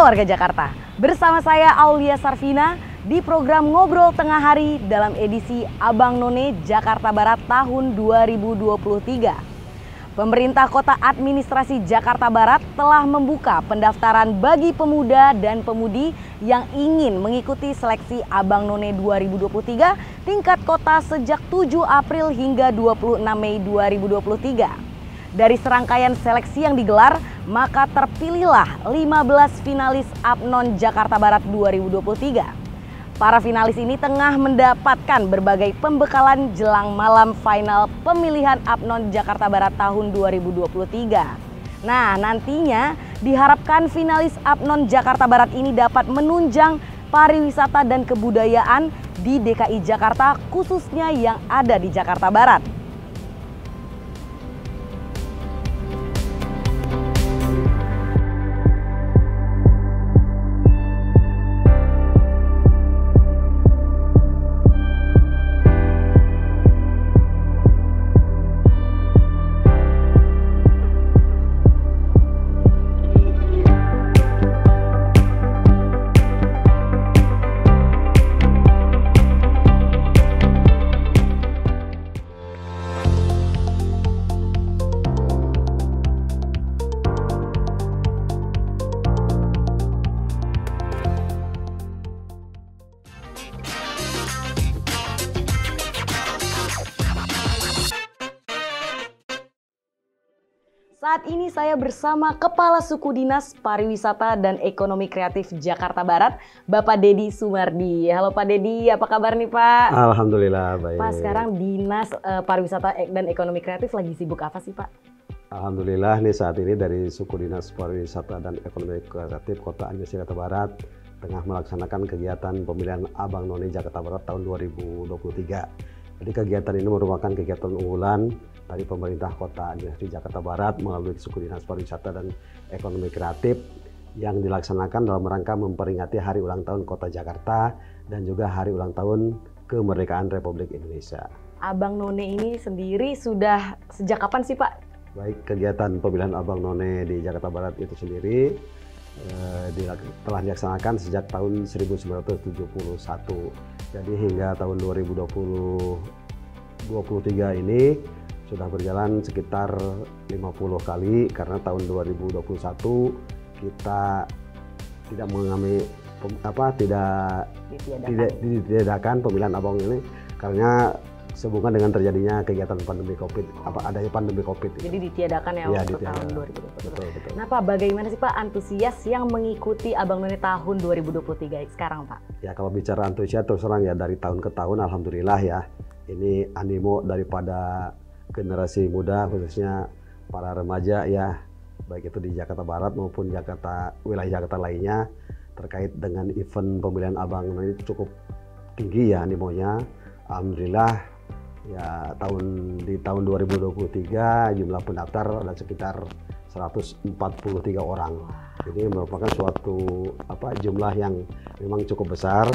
warga Jakarta, bersama saya Aulia Sarvina di program Ngobrol Tengah Hari dalam edisi Abang None Jakarta Barat tahun 2023. Pemerintah Kota Administrasi Jakarta Barat telah membuka pendaftaran bagi pemuda dan pemudi yang ingin mengikuti seleksi Abang None 2023 tingkat kota sejak 7 April hingga 26 Mei 2023. Dari serangkaian seleksi yang digelar, maka terpilihlah 15 finalis Abnon Jakarta Barat 2023. Para finalis ini tengah mendapatkan berbagai pembekalan jelang malam final pemilihan Abnon Jakarta Barat tahun 2023. Nah, nantinya diharapkan finalis Abnon Jakarta Barat ini dapat menunjang pariwisata dan kebudayaan di DKI Jakarta, khususnya yang ada di Jakarta Barat. Saat ini saya bersama Kepala Suku Dinas Pariwisata dan Ekonomi Kreatif Jakarta Barat, Bapak Deddy Sumardi. Halo Pak Deddy, apa kabar nih Pak? Alhamdulillah baik. Pak, sekarang Dinas Pariwisata dan Ekonomi Kreatif lagi sibuk apa sih Pak? Alhamdulillah nih saat ini dari Suku Dinas Pariwisata dan Ekonomi Kreatif Kota Administrasi Jakarta Barat tengah melaksanakan kegiatan pemilihan Abang None Jakarta Barat tahun 2023. Jadi kegiatan ini merupakan kegiatan unggulan dari pemerintah Kota Administrasi Jakarta Barat melalui Suku Dinas Pariwisata dan Ekonomi Kreatif yang dilaksanakan dalam rangka memperingati Hari Ulang Tahun Kota Jakarta dan juga Hari Ulang Tahun Kemerdekaan Republik Indonesia. Abang None ini sendiri sudah sejak kapan sih Pak? Baik, kegiatan pemilihan Abang None di Jakarta Barat itu sendiri telah dilaksanakan sejak tahun 1971. Jadi hingga tahun 2023 ini sudah berjalan sekitar 50 kali karena tahun 2021 kita tidak mengalami tidak ditiadakan pemilihan Abang ini karena sehubungan dengan terjadinya kegiatan pandemi Covid, adanya pandemi Covid. Jadi ditiadakan ya untuk tahun 2020. Betul. Nah Pak, bagaimana sih Pak antusias yang mengikuti Abang None tahun 2023 sekarang Pak? Ya kalau bicara antusias terus terang ya dari tahun ke tahun alhamdulillah ya. Ini animo daripada generasi muda khususnya para remaja ya, baik itu di Jakarta Barat maupun wilayah Jakarta lainnya terkait dengan event pemilihan Abang None ini cukup tinggi ya animonya. Alhamdulillah. Ya di tahun 2023 jumlah pendaftar ada sekitar 143 orang. Jadi merupakan suatu jumlah yang memang cukup besar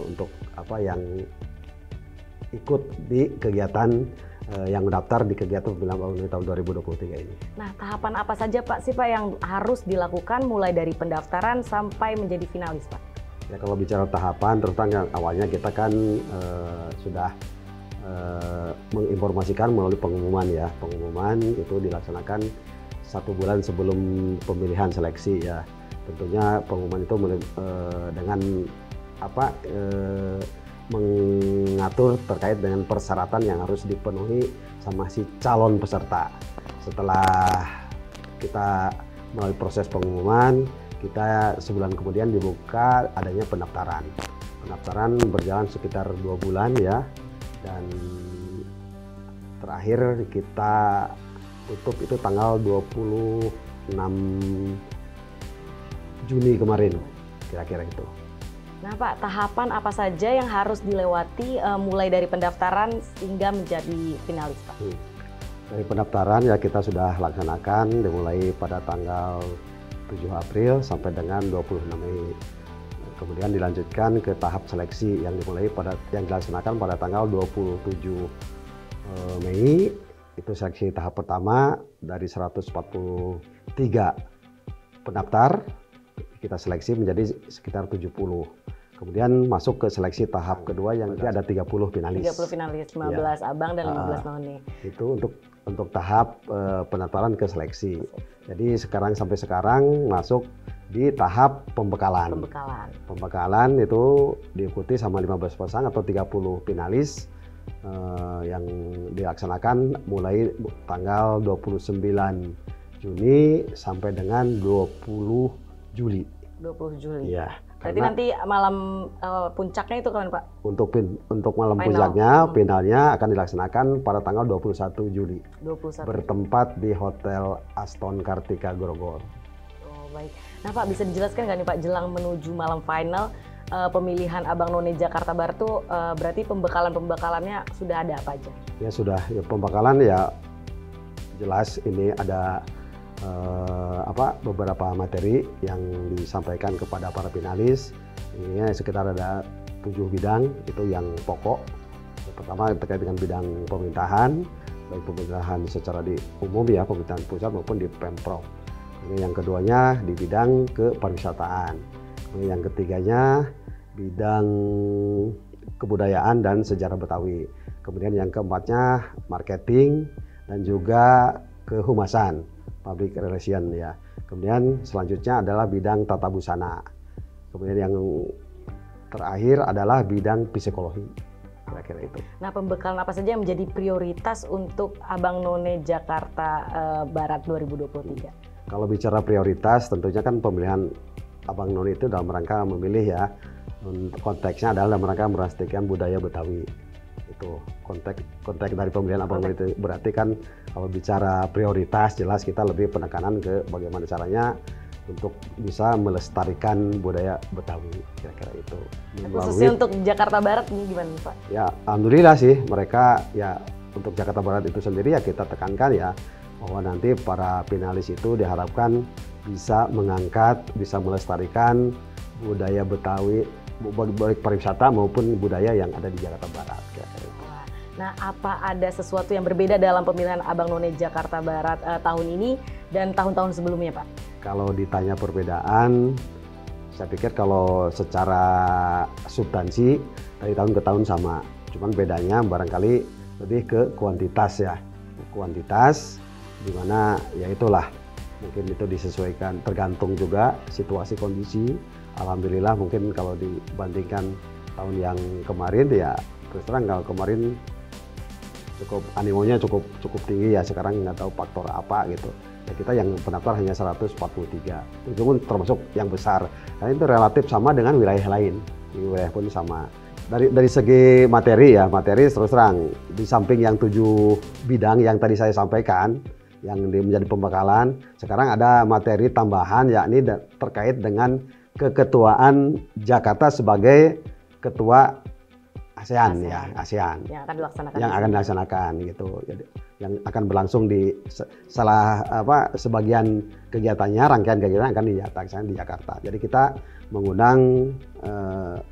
untuk yang ikut di kegiatan yang mendaftar di kegiatan pemilihan Abang None tahun 2023 ini. Nah, tahapan apa saja Pak yang harus dilakukan mulai dari pendaftaran sampai menjadi finalis Pak? Ya kalau bicara tahapan, terus terang awalnya kita kan sudah menginformasikan melalui pengumuman ya. Pengumuman itu dilaksanakan 1 bulan sebelum pemilihan seleksi ya. Tentunya pengumuman itu dengan mengatur terkait dengan persyaratan yang harus dipenuhi sama si calon peserta. Setelah kita melalui proses pengumuman, kita sebulan kemudian dibuka adanya pendaftaran. Pendaftaran berjalan sekitar 2 bulan ya. Dan terakhir kita tutup itu tanggal 26 Juni kemarin, kira-kira itu. Nah Pak, tahapan apa saja yang harus dilewati mulai dari pendaftaran hingga menjadi finalis Pak? Dari pendaftaran ya kita sudah laksanakan dimulai pada tanggal 7 April sampai dengan 26 Mei. Kemudian dilanjutkan ke tahap seleksi yang dilaksanakan pada tanggal 27 Mei. Itu seleksi tahap pertama dari 143 pendaftar. kita seleksi menjadi sekitar 70. Kemudian masuk ke seleksi tahap kedua yang ada 30 finalis. 30 finalis, 15 abang dan 15 none. Itu untuk tahap pendaftaran ke seleksi. Jadi sampai sekarang masuk di tahap pembekalan. Pembekalan itu diikuti sama 15 pasang atau 30 finalis yang dilaksanakan mulai tanggal 29 Juni sampai dengan 20 Juli. 20 Juli. Iya. Berarti nanti malam puncaknya itu kapan, Pak? Untuk malam puncaknya, finalnya akan dilaksanakan pada tanggal 21 Juli. 21. Bertempat di Hotel Aston Kartika Grogol. Oh, baik. Nah, Pak, bisa dijelaskan nggak nih, Pak, jelang menuju malam final pemilihan Abang None Jakarta Barat tuh berarti pembekalannya sudah ada apa aja? Ya sudah, ya, pembekalan ya jelas ini ada beberapa materi yang disampaikan kepada para finalis. Ini sekitar ada 7 bidang itu yang pokok. Yang pertama terkait dengan bidang pemerintahan, baik pemerintahan secara di umum ya, pemerintahan pusat maupun di Pemprov. Ini yang keduanya di bidang kepariwisataan. Kemudian yang ketiganya bidang kebudayaan dan sejarah Betawi. Kemudian yang keempatnya marketing dan juga kehumasan, public relation ya. Kemudian selanjutnya adalah bidang tata busana. Kemudian yang terakhir adalah bidang psikologi. Kira-kira itu. Nah, pembekalan apa saja yang menjadi prioritas untuk Abang None Jakarta Barat 2023? Kalau bicara prioritas, tentunya kan pemilihan Abang None itu dalam rangka memilih ya. Konteksnya adalah dalam rangka merestarikan budaya Betawi. Itu konteks dari pemilihan Abang None itu berarti kan kalau bicara prioritas jelas kita lebih penekanan ke bagaimana caranya untuk bisa melestarikan budaya Betawi, kira-kira itu. Khususnya untuk Jakarta Barat ini gimana, Pak? Ya, alhamdulillah sih mereka ya untuk Jakarta Barat itu sendiri ya kita tekankan ya bahwa nanti para finalis itu diharapkan bisa mengangkat, bisa melestarikan budaya Betawi, baik pariwisata maupun budaya yang ada di Jakarta Barat. Kira-kira itu. Nah, apa ada sesuatu yang berbeda dalam pemilihan Abang None Jakarta Barat tahun ini dan tahun-tahun sebelumnya, Pak? Kalau ditanya perbedaan, saya pikir kalau secara substansi dari tahun ke tahun sama. Cuman bedanya barangkali lebih ke kuantitas ya. Kuantitas di mana ya itulah mungkin itu disesuaikan tergantung juga situasi kondisi. Alhamdulillah mungkin kalau dibandingkan tahun yang kemarin ya terus terang kalau kemarin cukup animonya cukup tinggi ya, sekarang nggak tahu faktor apa gitu. Ya kita yang pendaftar hanya 143, itu pun termasuk yang besar. Karena itu relatif sama dengan wilayah lain, di wilayah pun sama. Dari segi materi ya, materi terus terang di samping yang 7 bidang yang tadi saya sampaikan, yang menjadi pembekalan, sekarang ada materi tambahan yakni terkait dengan keketuaan Jakarta sebagai ketua ASEAN ya, ASEAN yang akan dilaksanakan gitu. Jadi yang akan berlangsung di sebagian kegiatannya, rangkaian kegiatan akan dilaksanakan di Jakarta. Jadi kita mengundang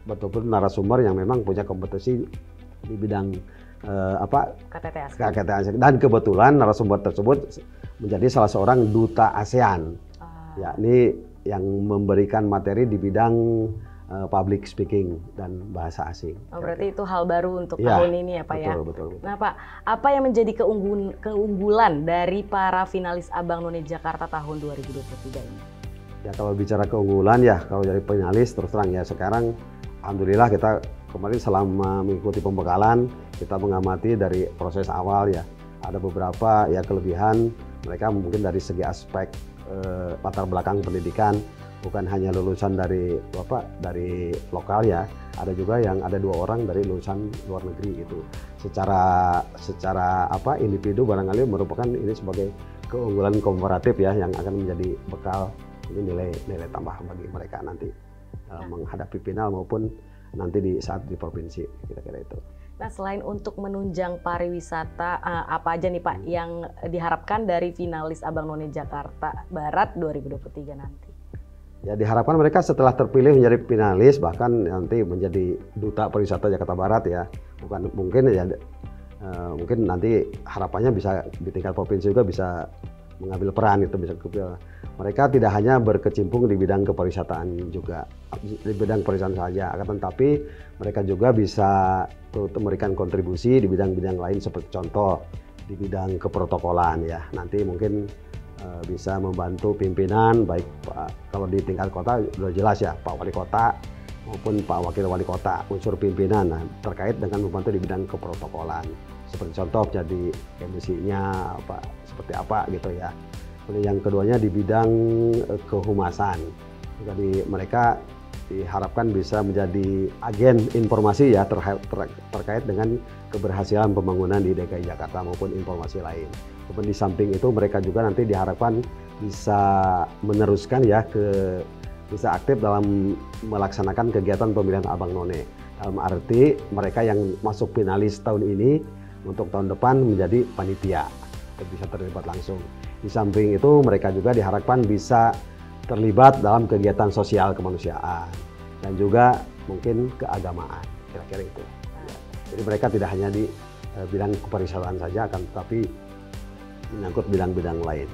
betul-betul narasumber yang memang punya kompetensi di bidang KTT ASEAN. Dan kebetulan narasumber tersebut menjadi salah seorang duta ASEAN, yakni yang memberikan materi di bidang public speaking dan bahasa asing. Oh, berarti itu hal baru untuk tahun ini ya, Pak ya? Betul. Nah, Pak, apa yang menjadi keunggulan dari para finalis Abang None Jakarta tahun 2023 ini? Ya kalau bicara keunggulan ya, kalau dari finalis terus terang ya sekarang alhamdulillah kita kemarin selama mengikuti pembekalan kita mengamati dari proses awal ya ada beberapa ya kelebihan mereka mungkin dari segi aspek latar belakang pendidikan. Bukan hanya lulusan dari lokal ya, ada juga yang ada 2 orang dari lulusan luar negeri gitu. Secara individu barangkali merupakan ini sebagai keunggulan komparatif ya yang akan menjadi bekal ini nilai tambah bagi mereka nanti menghadapi final maupun nanti saat di provinsi kira-kira itu. Nah, selain untuk menunjang pariwisata, apa aja nih Pak yang diharapkan dari finalis Abang None Jakarta Barat 2023 nanti? Ya diharapkan mereka setelah terpilih menjadi finalis bahkan nanti menjadi duta pariwisata Jakarta Barat ya. Bukan mungkin ya mungkin nanti harapannya bisa di tingkat provinsi juga bisa mengambil peran itu bisa. Mereka tidak hanya berkecimpung di bidang kepariwisataan juga, di bidang pariwisata saja, akan tetapi mereka juga bisa memberikan kontribusi di bidang-bidang lain seperti contoh di bidang keprotokolan ya. Nanti mungkin bisa membantu pimpinan baik kalau di tingkat kota sudah jelas ya Pak Wali Kota maupun Pak Wakil Wali Kota, unsur pimpinan terkait dengan membantu di bidang keprotokolan. Seperti contoh jadi emisinya apa seperti apa gitu ya. Kemudian yang keduanya di bidang kehumasan. Jadi mereka diharapkan bisa menjadi agen informasi ya terkait dengan keberhasilan pembangunan di DKI Jakarta maupun informasi lain. Kemudian di samping itu mereka juga nanti diharapkan bisa meneruskan ya bisa aktif dalam melaksanakan kegiatan pemilihan Abang None. Dalam arti mereka yang masuk finalis tahun ini untuk tahun depan menjadi panitia, bisa terlibat langsung. Di samping itu mereka juga diharapkan bisa terlibat dalam kegiatan sosial kemanusiaan dan juga mungkin keagamaan, kira-kira itu. Jadi mereka tidak hanya di bidang kepariwisataan saja, akan tetapi menyangkut bidang-bidang lain.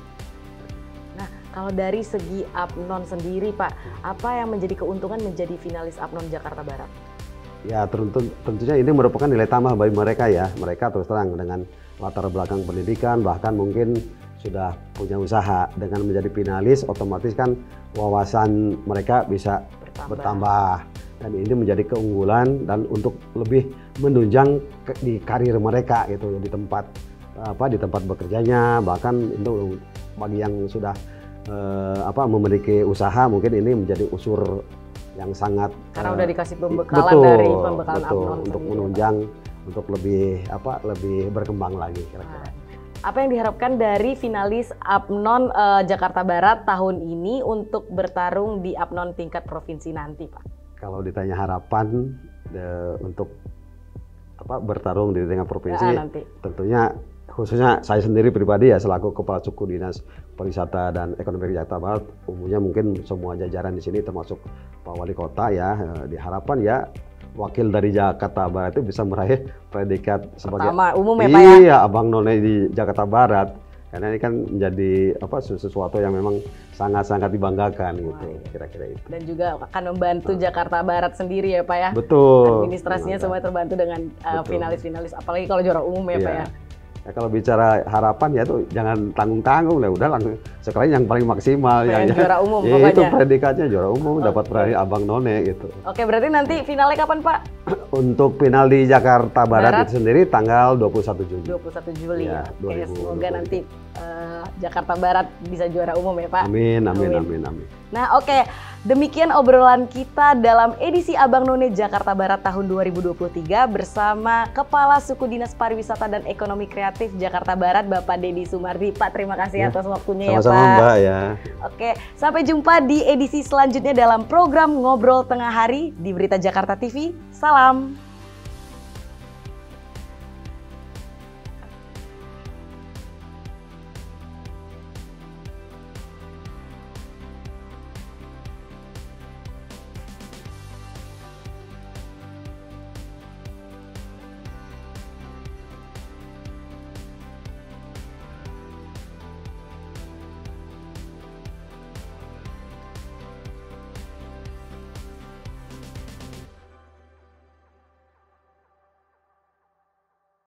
Nah, kalau dari segi Apnon sendiri Pak, apa yang menjadi keuntungan menjadi finalis Apnon Jakarta Barat? Ya tentunya ini merupakan nilai tambah bagi mereka ya. Mereka terus terang dengan latar belakang pendidikan, bahkan mungkin sudah punya usaha. Dengan menjadi finalis otomatis kan wawasan mereka bisa bertambah. Dan ini menjadi keunggulan dan untuk lebih menunjang di karir mereka gitu di tempat bekerjanya, bahkan itu bagi yang sudah memiliki usaha mungkin ini menjadi unsur yang sangat karena udah dikasih pembekalan dari pembekalan Apnon untuk sendiri, menunjang untuk lebih berkembang lagi kira-kira. Apa yang diharapkan dari finalis Apnon Jakarta Barat tahun ini untuk bertarung di Apnon tingkat provinsi nanti, Pak? Kalau ditanya harapan untuk bertarung di tingkat provinsi, tentunya khususnya saya sendiri pribadi ya selaku Kepala Suku Dinas Pariwisata dan Ekonomi Jakarta Barat, umumnya mungkin semua jajaran di sini termasuk Pak Wali Kota ya, diharapkan ya wakil dari Jakarta Barat itu bisa meraih predikat sebagai umum ya Pak ya? Iya, Abang None di Jakarta Barat. Karena ini kan menjadi sesuatu yang memang sangat-sangat dibanggakan gitu, kira-kira itu. Dan juga akan membantu Jakarta Barat sendiri ya Pak ya? Betul. Administrasinya semua terbantu dengan finalis-finalis, apalagi kalau juara umum ya Pak ya? Ya, kalau bicara harapan ya tuh jangan tanggung-tanggung lah, udah langsung sekalian yang paling maksimal ya. Juara umum ya, pokoknya. Itu predikatnya juara umum, dapat peraih Abang None gitu. Oke, berarti nanti finalnya kapan Pak? Untuk final di Jakarta Barat itu sendiri tanggal 21 Juli. 21 Juli ya. Oke, 2020. semoga nanti Jakarta Barat bisa juara umum ya Pak. Amin. Nah oke, demikian obrolan kita dalam edisi Abang None Jakarta Barat tahun 2023 bersama Kepala Suku Dinas Pariwisata dan Ekonomi Kreatif Jakarta Barat, Bapak Deddy Sumardi. Pak, terima kasih atas waktunya sama-sama, ya Pak. Mbak ya. Oke, sampai jumpa di edisi selanjutnya dalam program Ngobrol Tengah Hari di Berita Jakarta TV. Salam.